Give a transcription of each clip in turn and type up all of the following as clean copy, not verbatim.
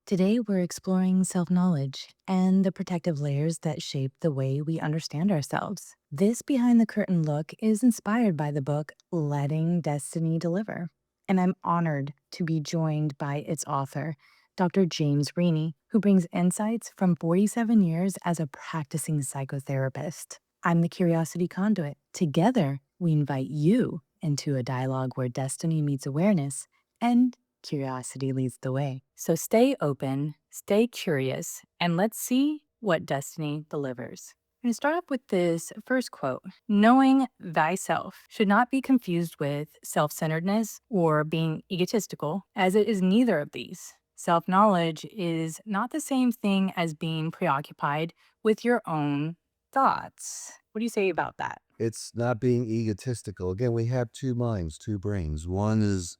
Today, we're exploring self knowledge and the protective layers that shape the way we understand ourselves. This behind the curtain look is inspired by the book Letting Destiny Deliver. And I'm honored to be joined by its author, Dr. James Rini, who brings insights from 47 years as a practicing psychotherapist. I'm the curiosity conduit. Together, we invite you into a dialogue where destiny meets awareness and curiosity leads the way. So stay open, stay curious, and let's see what destiny delivers. I'm going to start off with this first quote. Knowing thyself should not be confused with self centeredness or being egotistical, as it is neither of these. Self knowledge is not the same thing as being preoccupied with your own thoughts. What do you say about that? It's not being egotistical. Again, we have two minds, two brains. One is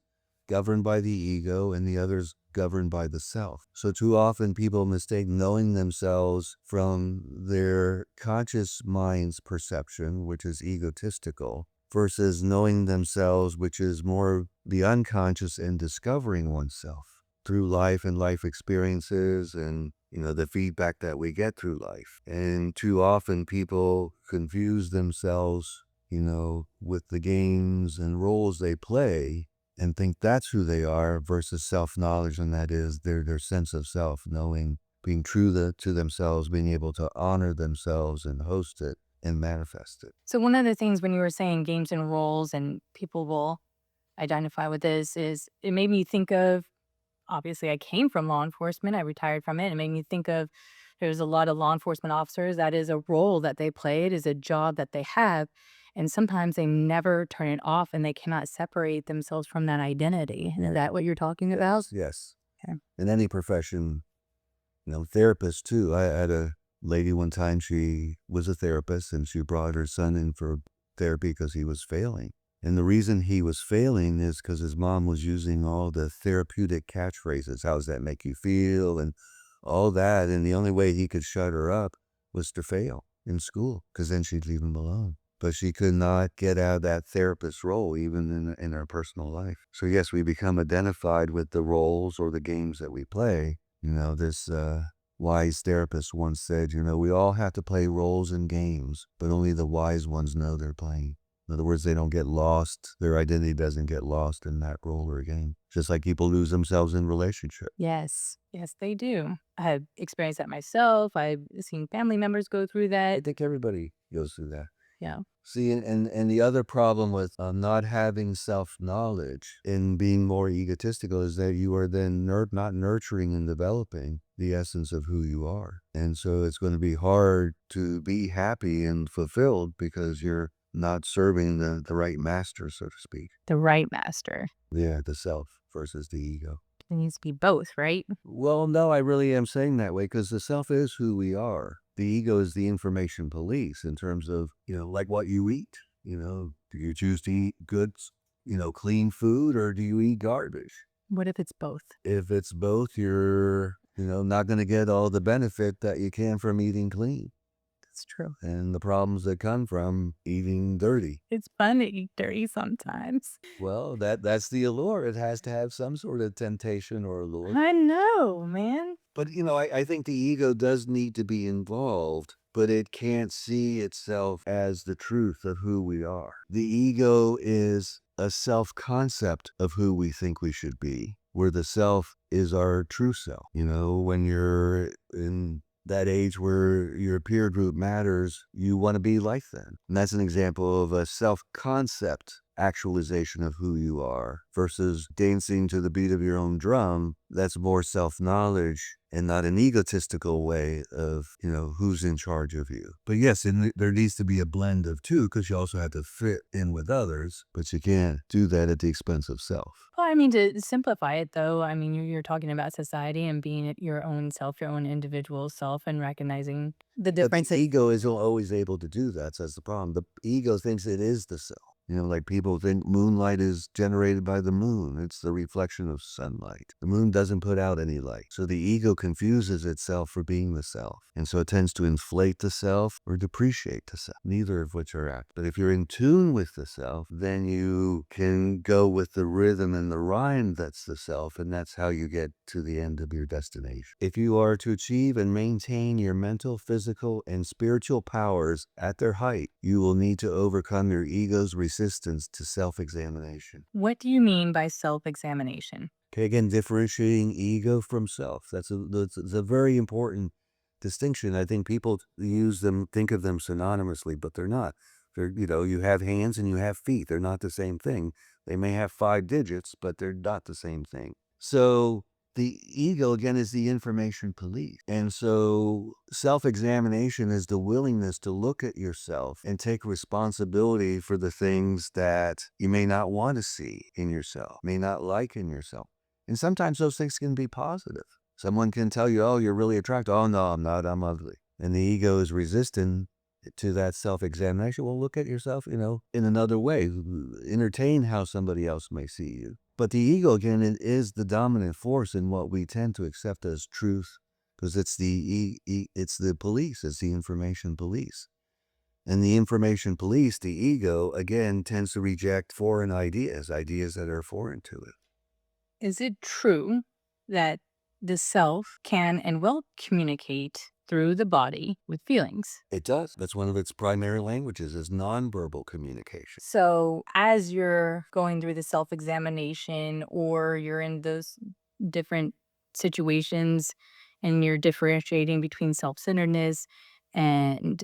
governed by the ego and the other's governed by the self. So too often people mistake knowing themselves from their conscious mind's perception, which is egotistical, versus knowing themselves, which is more the unconscious and discovering oneself through life and life experiences and the feedback that we get through life. And too often people confuse themselves, with the games and roles they play and think that's who they are versus self-knowledge, and that is their sense of self, knowing, being true to themselves, being able to honor themselves and host it and manifest it. So, one of the things when you were saying games and roles, and people will identify with this, is it made me think of, obviously, I came from law enforcement, I retired from it. It made me think of there's a lot of law enforcement officers. That is a role that they play, it is a job that they have. And sometimes they never turn it off and they cannot separate themselves from that identity. Is that what you're talking about? Yes. Okay. In any profession, therapists too. I had a lady one time, she was a therapist and she brought her son in for therapy because he was failing. And the reason he was failing is because his mom was using all the therapeutic catchphrases. How does that make you feel? And all that. And the only way he could shut her up was to fail in school, because then she'd leave him alone. But she could not get out of that therapist role, even in her personal life. So yes, we become identified with the roles or the games that we play. This wise therapist once said, we all have to play roles in games, but only the wise ones know they're playing. In other words, they don't get lost. Their identity doesn't get lost in that role or game. Just like people lose themselves in relationships. Yes. Yes, they do. I have experienced that myself. I've seen family members go through I that. think everybody goes through that. Yeah. See, and the other problem with not having self-knowledge and being more egotistical is that you are then not nurturing and developing the essence of who you are. And so it's going to be hard to be happy and fulfilled because you're not serving the right master, so to speak. The right master. Yeah, the self versus the ego. It needs to be both, right? Well, no, I really am saying that way because the self is who we are. The ego is the information police in terms of, like what you eat. Do you choose to eat good, clean food, or do you eat garbage? What if it's both? If it's both, you're, not going to get all the benefit that you can from eating clean That's true. and the problems that come from eating dirty. It's fun to eat dirty sometimes. Well, that's the allure. It has to have some sort of temptation or allure. I know, man. But, I think the ego does need to be involved, but it can't see itself as the truth of who we are. The ego is a self-concept of who we think we should be, where the self is our true self. When you're in that age where your peer group matters, you want to be like them. And that's an example of a self-concept actualization of who you are versus dancing to the beat of your own drum. That's more self-knowledge and not an egotistical way of, who's in charge of you. But yes, there needs to be a blend of two because you also have to fit in with others, but you can't do that at the expense of self. Well, I mean, to simplify it, though, I mean, you're talking about society and being your own self, your own individual self, and recognizing the But the difference. ego isn't always able to do that. So that's the problem. The ego thinks it is the self. Like people think moonlight is generated by the moon. It's the reflection of sunlight. The moon doesn't put out any light. So the ego confuses itself for being the self. And so it tends to inflate the self or depreciate the self, neither of which are act. But if you're in tune with the self, then you can go with the rhythm and the rhyme that's the self, and that's how you get to the end of your destination. If you are to achieve and maintain your mental, physical, and spiritual powers at their height, you will need to overcome your ego's resistance to self-examination. What do you mean by self examination? Okay, again, differentiating ego from self. That's a very important distinction. I think people use them, think of them synonymously, but they're not. You have hands and you have feet. They're not the same thing. They may have 5 digits, but they're not the same thing. So the ego, again, is the information police. And so self-examination is the willingness to look at yourself and take responsibility for the things that you may not want to see in yourself, may not like in yourself. And sometimes those things can be positive. Someone can tell you, oh, you're really attractive. Oh, no, I'm not. I'm ugly. And the ego is resistant to that self-examination. Well, look at yourself, in another way. Entertain how somebody else may see you. But the ego, again, it is the dominant force in what we tend to accept as truth, because it's it's the police. It's the information police. And the information police, the ego, again, tends to reject foreign ideas that are foreign to it. Is it true that the self can and will communicate through the body with feelings? It does. That's one of its primary languages is nonverbal communication. So, as you're going through the self examination or you're in those different situations and you're differentiating between self centeredness and,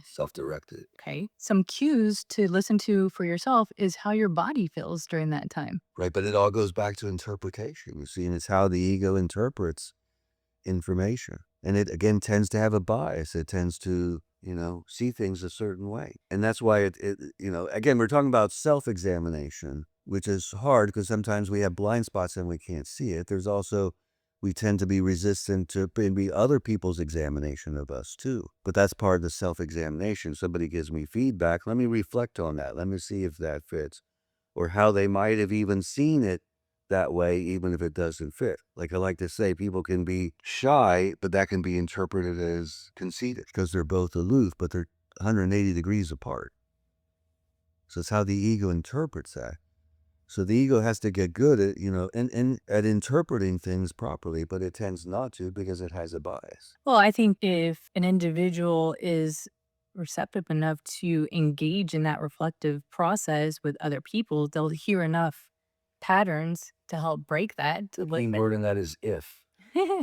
Self-directed. okay, some cues to listen to for yourself is how your body feels during that time. Right, but it all goes back to interpretation, you see, and it's how the ego interprets information. And it, again, tends to have a bias. It tends to, see things a certain way. And that's why again, we're talking about self-examination, which is hard because sometimes we have blind spots and we can't see it. There's also, we tend to be resistant to maybe other people's examination of us too. But that's part of the self-examination. Somebody gives me feedback. Let me reflect on that. Let me see if that fits, or how they might have even seen it that way, even if it doesn't fit. Like I like to say, people can be shy, but that can be interpreted as conceited because they're both aloof, but they're 180 degrees apart. So it's how the ego interprets that. So the ego has to get good at, and at interpreting things properly, but it tends not to because it has a bias. Well, I think if an individual is receptive enough to engage in that reflective process with other people, they'll hear enough patterns to help break that. The key word in that is if.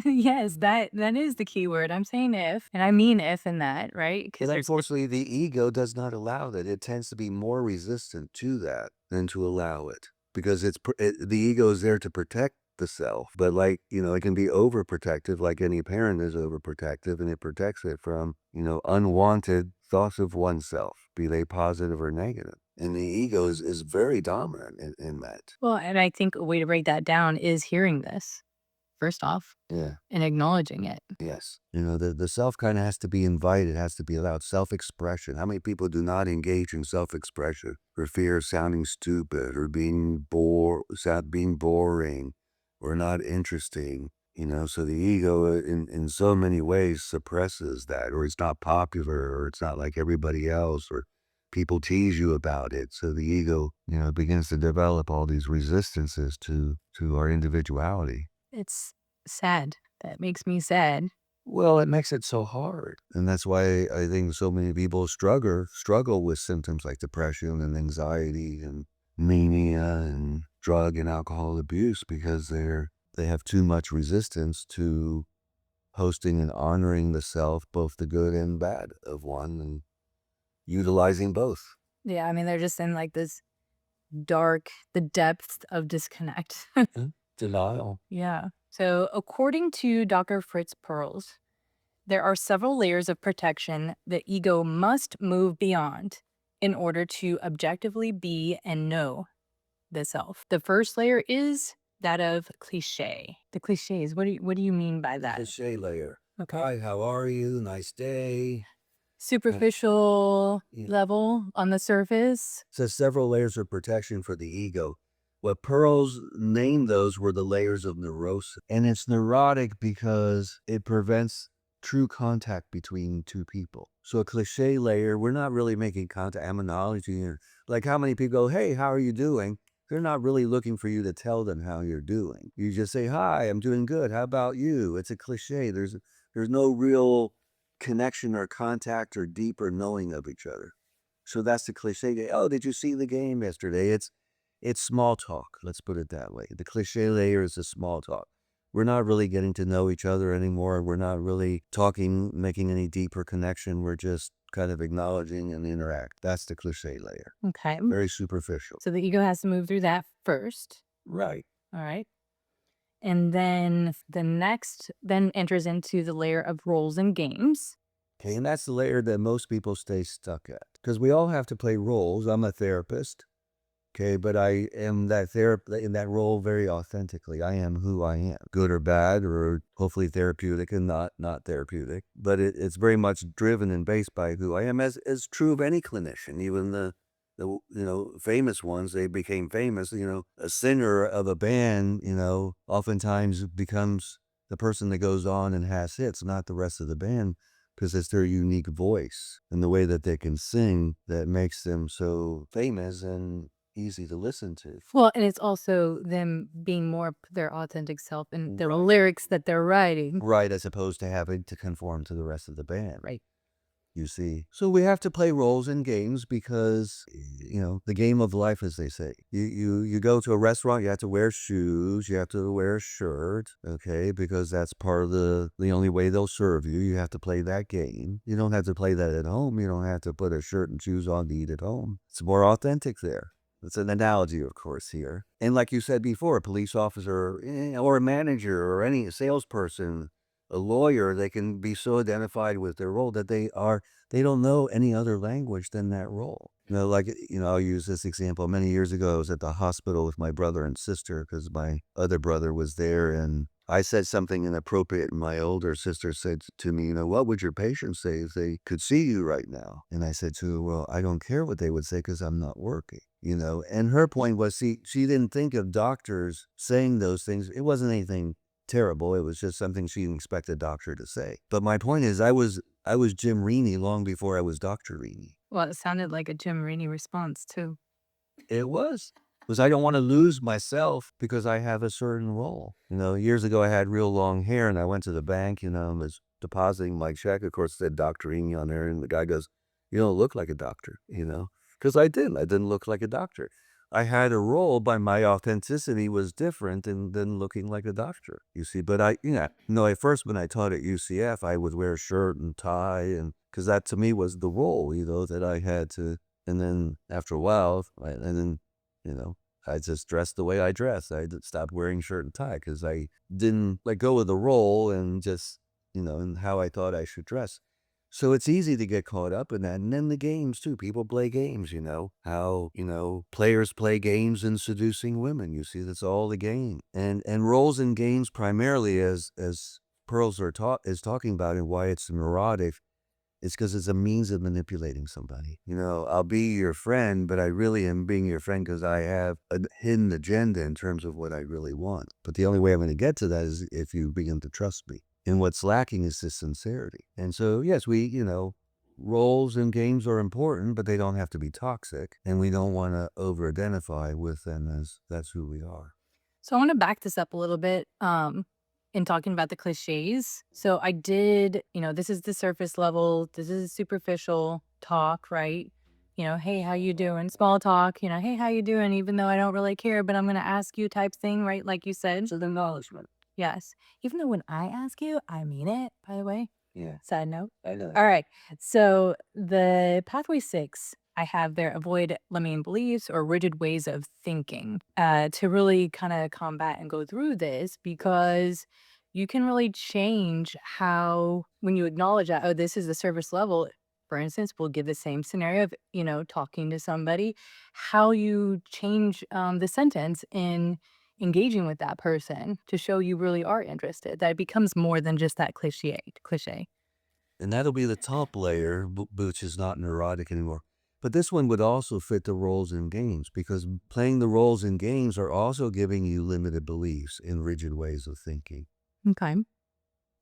Yes, that is the key word. I'm saying if, and I mean if in that, right? Because And there's unfortunately, the ego does not allow that. It tends to be more resistant to that than to allow it because the ego is there to protect the self. But it can be overprotective, like any parent is overprotective, and it protects it from, unwanted thoughts of oneself, be they positive or negative. And the ego is very dominant in that. well, and I think a way to break that down is hearing this first off Yeah. and acknowledging it. Yes. The self kind of has to be invited, has to be allowed. Self-expression. How many people do not engage in self-expression for fear of sounding stupid or being boring or not interesting? So the ego in so many ways suppresses that, or it's not popular, or it's not like everybody else, or people tease you about it. So the ego, begins to develop all these resistances to our individuality. It's sad. That makes me sad. Well, it makes it so hard. And that's why I think so many people struggle with symptoms like depression and anxiety and mania and drug and alcohol abuse because they have too much resistance to hosting and honoring the self, both the good and bad of one, and utilizing both. Yeah, I mean, they're just in like this the depths of disconnect. Denial. Yeah. So, according to Dr. Fritz Perls, there are several layers of protection the ego must move beyond in order to objectively be and know the self. The first layer is that of cliche. The cliches. What do you mean by that? Cliche layer. Okay. Hi, how are you? Nice day. superficial Yeah. level on the surface. Says several layers of protection for the ego. What Pearls named those were the layers of neurosis. And it's neurotic because it prevents true contact between two people. So a cliche layer, we're not really making contact. Aminology, or like how many people go, hey, how are you doing? They're not really looking for you to tell them how you're doing. You just say, hi, I'm doing good. How about you? It's a cliche. There's no real connection or contact or deeper knowing of each other. So that's the cliche. Oh, did you see the game yesterday? It's small talk. Let's put it that way. The cliche layer is the small talk. We're not really getting to know each other anymore. We're not really talking, making any deeper connection. We're just kind of acknowledging and interact. That's the cliche layer. Okay. Very superficial. So the ego has to move through that first. Right. All right. And then the next then enters into the layer of roles and games. Okay, and that's the layer that most people stay stuck at. Because we all have to play roles. I'm a therapist. Okay, but I am that in that role very authentically. I am who I am, good or bad, or hopefully therapeutic and not therapeutic. But it's very much driven and based by who I am, as is true of any clinician. Even the famous ones, they became famous. A singer of a band, oftentimes becomes the person that goes on and has hits, not the rest of the band, because it's their unique voice and the way that they can sing that makes them so famous and easy to listen to. Well, and it's also them being more their authentic self and the Right. lyrics that they're writing. Right, as opposed to having to conform to the rest of the band. Right. You see? So we have to play roles in games because, the game of life, as they say. You go to a restaurant, you have to wear shoes, you have to wear a shirt, okay, because that's part of the only way they'll serve you. You have to play that game. You don't have to play that at home. You don't have to put a shirt and shoes on to eat at home. It's more authentic there. It's an analogy, of course, here. And like you said before, a police officer or a manager or any salesperson, a lawyer, they can be so identified with their role that they don't know any other language than that role. I'll use this example. Many years ago, I was at the hospital with my brother and sister because my other brother was there, and I said something inappropriate, and my older sister said to me, what would your patients say if they could see you right now? And I said to her, well, I don't care what they would say because I'm not working. And her point was, she didn't think of doctors saying those things. It wasn't anything terrible. It was just something she didn't expect a doctor to say. But my point is, I was Jim Rini long before I was Dr. Rini. Well, it sounded like a Jim Rainey response too. It was. Because I don't want to lose myself because I have a certain role. Years ago I had real long hair and I went to the bank, and was depositing my check. Of course, it said Dr. Rini on there, and the guy goes, you don't look like a doctor. Because I didn't. I didn't look like a doctor. I had a role, but my authenticity was different than looking like a doctor, you see. But at first when I taught at UCF, I would wear a shirt and tie, and because that to me was the role, that I had to. And then after a while, you know, I just dressed the way I dressed. I stopped wearing shirt and tie because I didn't let go of the role and just, and how I thought I should dress. So it's easy to get caught up in that. And then the games too. People play games, how, players play games in seducing women. You see, that's all the game. And roles in games primarily as Pearls is talking about and why it's neurotic. It's because it's a means of manipulating somebody. I'll be your friend, but I really am being your friend because I have a hidden agenda in terms of what I really want. But the only way I'm going to get to that is if you begin to trust me. And what's lacking is this sincerity. And so, yes, roles in games are important, but they don't have to be toxic. And we don't want to over-identify with them as that's who we are. So I want to back this up a little bit in talking about the cliches. So I did, this is the surface level, this is superficial talk, right? Hey, how you doing? Small talk, hey, how you doing? Even though I don't really care, but I'm going to ask you type thing, right? Like you said. It's an acknowledgement. Yes. Even though when I ask you, I mean it, by the way. Yeah, Side note. I know. All right. So the pathway 6, I have there avoid limiting beliefs or rigid ways of thinking to really kind of combat and go through this because you can really change how, when you acknowledge that, oh, this is the service level. For instance, we'll give the same scenario of, talking to somebody, how you change the sentence in engaging with that person to show you really are interested, that it becomes more than just that cliche. And that'll be the top layer, which is not neurotic anymore. But this one would also fit the roles in games because playing the roles in games are also giving you limited beliefs in rigid ways of thinking. Okay.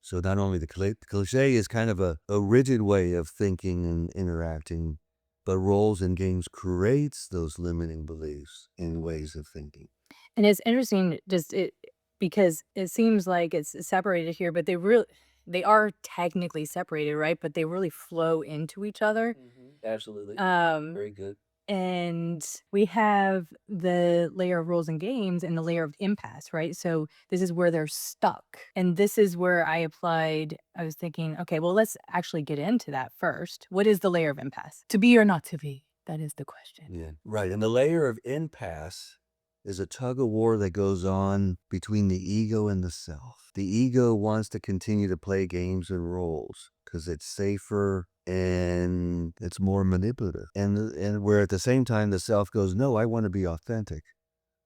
So not only the cliche is kind of a rigid way of thinking and interacting, but roles in games creates those limiting beliefs in ways of thinking. And it's interesting just it because it seems like it's separated here, but they are technically separated, right? But they really flow into each other. Absolutely. Um Very good. And we have the layer of rules and games and the layer of impasse, right? So this is where they're stuck. And this is where I was thinking, okay, well, let's actually get into that first. What is the layer of impasse? To be or not to be? That is the question. Yeah, right. And the layer of impasse is a tug of war that goes on between the ego and the self. The ego wants to continue to play games and roles because it's safer and it's more manipulative. And where at the same time the self goes, no, I want to be authentic.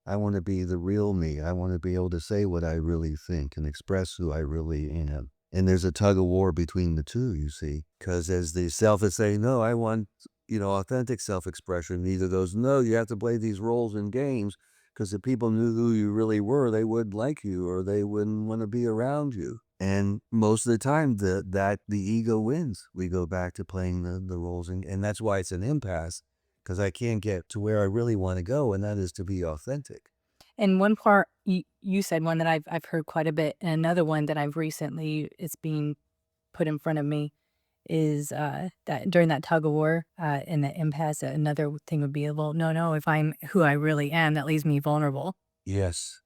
I want to be the real me. I want to be able to say what I really think and express who I really am. And there's a tug of war between the two, you see, because as the self is saying, no, I want, authentic self-expression. Neither goes, no, you have to play these roles in games because if people knew who you really were, they wouldn't like you or they wouldn't want to be around you. And most of the time, the ego wins. We go back to playing the roles, and that's why it's an impasse because I can't get to where I really want to go, and that is to be authentic. And one part you said one that I've heard quite a bit, and another one that I've recently it's being put in front of me is, that during that tug of war, in the impasse, another thing would be, well, no, if I'm who I really am, that leaves me vulnerable. Yes,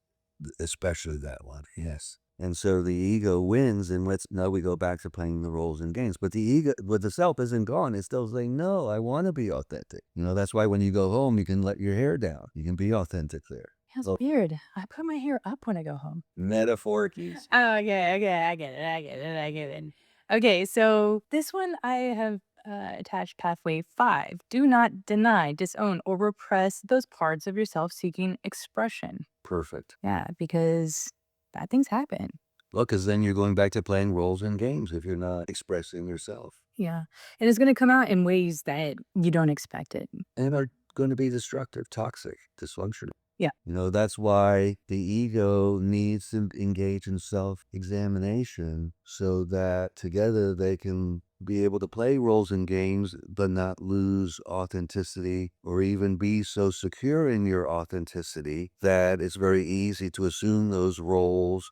especially that one. Yes. And so the ego wins, and now we go back to playing the roles in games. But the ego, but the self isn't gone. It's still saying, no, I want to be authentic. That's why when you go home, you can let your hair down. You can be authentic there. That's Oh, weird. I put my hair up when I go home. metaphor keys. Oh, okay, I get it, I get it. Okay, so this one I have, attached pathway 5. Do not deny, disown, or repress those parts of yourself seeking expression. Perfect. Yeah, because bad things happen. Well, because then you're going back to playing roles in games if you're not expressing yourself. Yeah, and it's gonna come out in ways that you don't expect it. And are going to be destructive, toxic, dysfunctional. Yeah, That's why the ego needs to engage in self-examination so that together they can be able to play roles in games, but not lose authenticity or even be so secure in your authenticity that it's very easy to assume those roles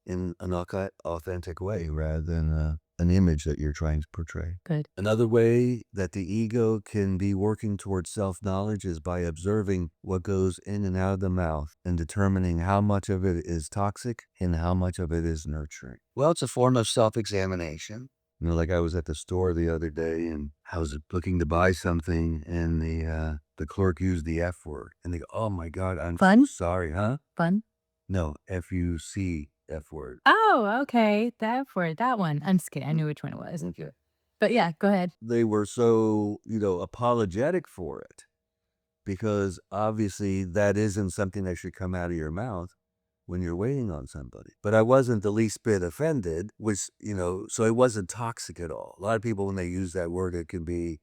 in an authentic way rather than an image that you're trying to portray. good. Another way that the ego can be working towards self-knowledge is by observing what goes in and out of the mouth and determining how much of it is toxic and how much of it is nurturing. Well, it's a form of self-examination. Like I was at the store the other day and I was looking to buy something and the clerk used the F word and they go, oh my God, I'm so Fun? sorry, huh? Fun? No, F-U-C, F word. Oh, okay, that word, that one. I'm just kidding, I knew which one it was. Okay. But yeah, go ahead. They were so, apologetic for it because obviously that isn't something that should come out of your mouth when you're waiting on somebody. But I wasn't the least bit offended, which, so it wasn't toxic at all. A lot of people, when they use that word, it can be,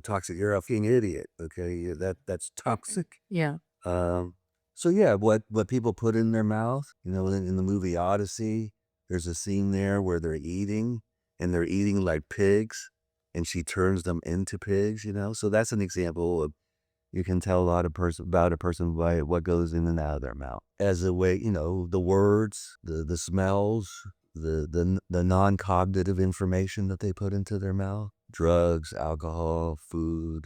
toxic. You're a fucking idiot. Okay. That's toxic. Yeah. Um, so yeah, what people put in their mouth, in the movie Odyssey, there's a scene there where they're eating and they're eating like pigs and she turns them into pigs. So that's an example of you can tell a lot of about a person by what goes in and out of their mouth as a way, the words, the smells, the non-cognitive information that they put into their mouth, drugs, alcohol, food,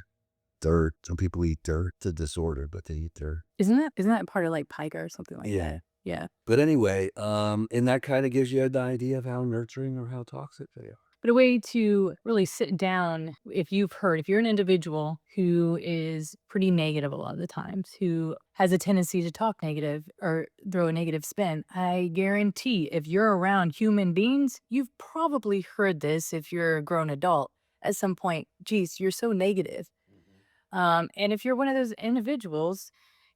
dirt. Some people eat dirt. It's a disorder, but they eat dirt. Isn't that part of, like, pica or something like Yeah. that? Yeah. But anyway, and that kind of gives you an idea of how nurturing or how toxic they are. But a way to really sit down, if you're an individual who is pretty negative a lot of the times, who has a tendency to talk negative or throw a negative spin, I guarantee if you're around human beings, you've probably heard this if you're a grown adult at some point. Geez, you're so negative. And if you're one of those individuals,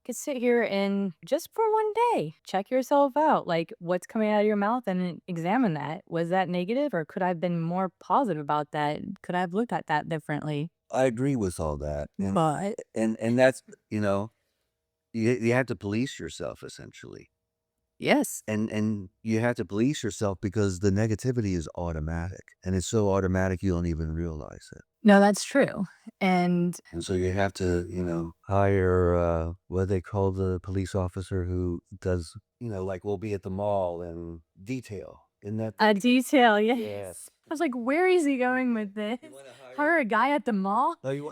could sit here and just for one day, check yourself out. Like, what's coming out of your mouth and then examine that. Was that negative or could I have been more positive about that? Could I have looked at that differently? I agree with all that, But and that's, you know, you have to police yourself essentially. yes. And you have to police yourself because the negativity is automatic, and it's so automatic you don't even realize it. No, that's true. And And so you have to, hire, what they call the police officer who does, like we'll be at the mall and detail. Isn't that a detail, yeah. yes. I was like, where is he going with this? You wanna Hire a guy at the mall no, you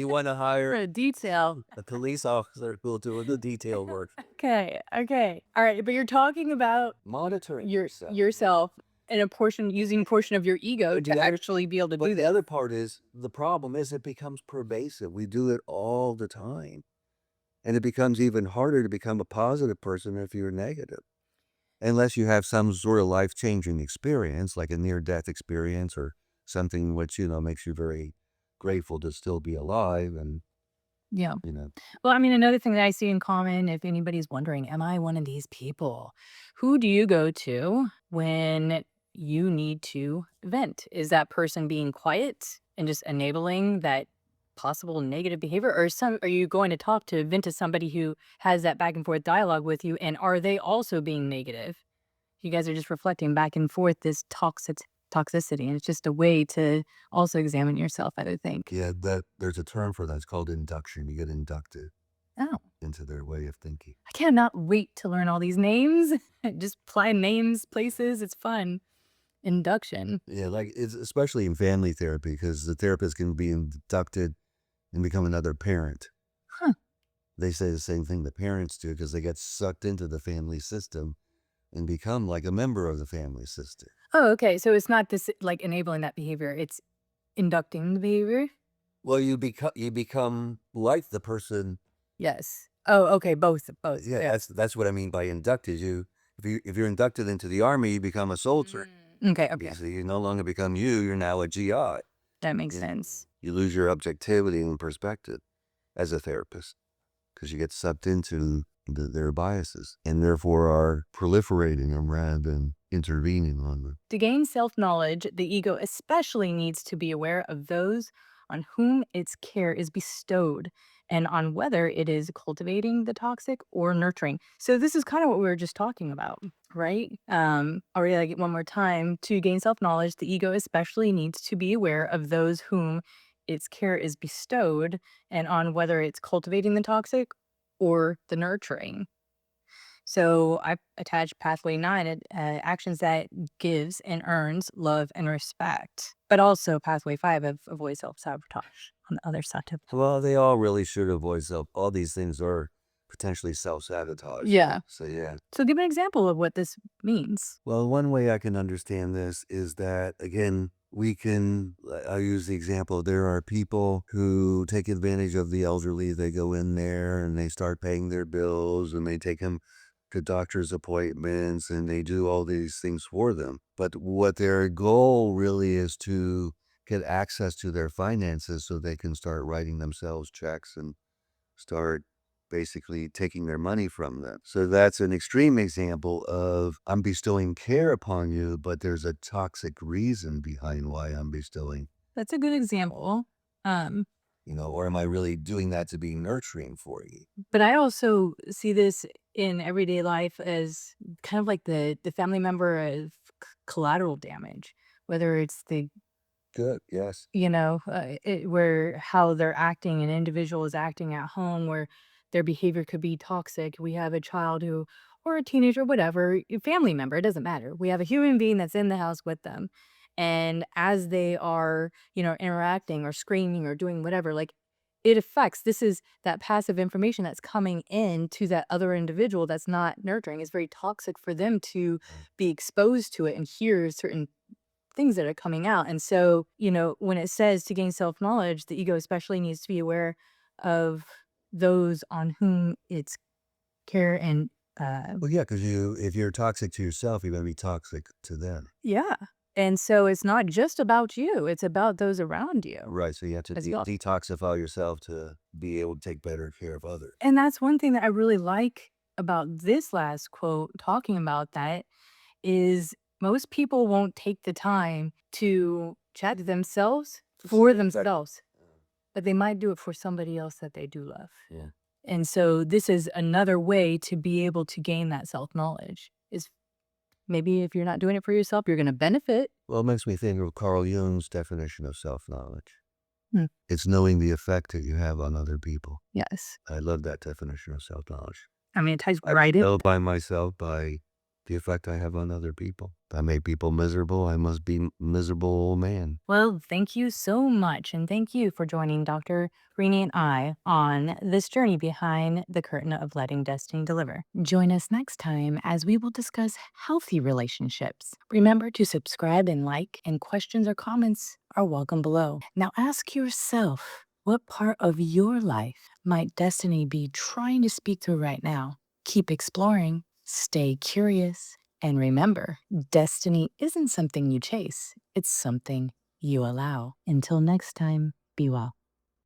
wanna for hire a detail. a police officer who will do the detail work. Okay, okay. All right, but you're talking about Monitoring yourself and a portion using portion of your ego But to the other actually be able to but do the that. other part is, the problem is it becomes pervasive. We do it all the time. And it becomes even harder to become a positive person if you're negative. Unless you have some sort of life-changing experience, like a near-death experience or something which, makes you very grateful to still be alive and, Yeah. you know Well, I mean, another thing that I see in common, if anybody's wondering, am I one of these people? Who do you go to when you need to vent? Is that person being quiet and just enabling that possible negative behavior? Or are you going to talk to vent to somebody who has that back and forth dialogue with you? And are they also being negative? You guys are just reflecting back and forth this toxicity. And it's just a way to also examine yourself, I would think. Yeah, there's a term for that, it's called induction. You get inducted Oh. into their way of thinking. I cannot wait to learn all these names. Just apply names, places. It's fun. Induction. Yeah, like, it's especially in family therapy because the therapist can be inducted and become another parent. Huh. They say the same thing the parents do because they get sucked into the family system and become like a member of the family system. Oh, okay. So it's not this like enabling that behavior. It's inducting the behavior. Well, you become like the person. Yes. Oh, okay. Both. Both. Yeah, Yeah. that's what I mean by inducted. If you're inducted into the army, you become a soldier. Okay. Okay. So you no longer become you. You're now a GI. That makes You, sense. you lose your objectivity and perspective as a therapist because you get sucked into their biases and therefore are proliferating them rather than intervening on them. To gain self knowledge, the ego especially needs to be aware of those on whom its care is bestowed and on whether it is cultivating the toxic or nurturing. So, this is kind of what we were just talking about, right? I'll read it one more time. To gain self knowledge, the ego especially needs to be aware of those whom its care is bestowed and on whether it's cultivating the toxic or the nurturing. So I attached pathway 9, actions that gives and earns love and respect, but also pathway 5 of avoid self-sabotage on the other side of Well, they all really should avoid self. All these things are potentially self-sabotage. yeah. So yeah. So give an example of what this means. Well, one way I can understand this is that, again, I'll use the example. There are people who take advantage of the elderly. They go in there and they start paying their bills and they take them to doctor's appointments and they do all these things for them. But what their goal really is to get access to their finances so they can start writing themselves checks and start basically taking their money from them. So that's an extreme example of I'm bestowing care upon you, but there's a toxic reason behind why I'm bestowing, That's a good example. Um, or am I really doing that to be nurturing for you? but I also see this in everyday life as kind of like the family member of collateral damage, whether it's the Good. Yes. where how they're acting, an individual is acting at home where their behavior could be toxic. We have a child who, or a teenager, whatever, a family member, it doesn't matter. We have a human being that's in the house with them. And as they are, interacting or screaming or doing whatever, like it affects, this is that passive information that's coming in to that other individual that's not nurturing. It's very toxic for them to be exposed to it and hear certain things that are coming out. And so, when it says to gain self knowledge, the ego especially needs to be aware of those on whom its care and Well, yeah, because if you're toxic to yourself, you're going to be toxic to them. yeah. And so it's not just about you, it's about those around you Right, so you have to as well. detoxify yourself to be able to take better care of others. And that's one thing that I really like about this last quote talking about that is most people won't take the time to check themselves for themselves, but they might do it for somebody else that they do love. Yeah. And so this is another way to be able to gain that self-knowledge is maybe if you're not doing it for yourself, you're gonna benefit. Well, it makes me think of Carl Jung's definition of self-knowledge. Hmm. It's knowing the effect that you have on other people. Yes. I love that definition of self-knowledge. I mean, it ties I right can in. tell by myself by the effect I have on other people. If I make people miserable, I must be miserable old man. Well, thank you so much. And thank you for joining Dr. Rini and I on this journey behind the curtain of letting destiny deliver. Join us next time as we will discuss healthy relationships. Remember to subscribe and like, and questions or comments are welcome below. Now ask yourself, what part of your life might destiny be trying to speak through right now? Keep exploring, stay curious, and remember, destiny isn't something you chase, it's something you allow. Until next time, be well.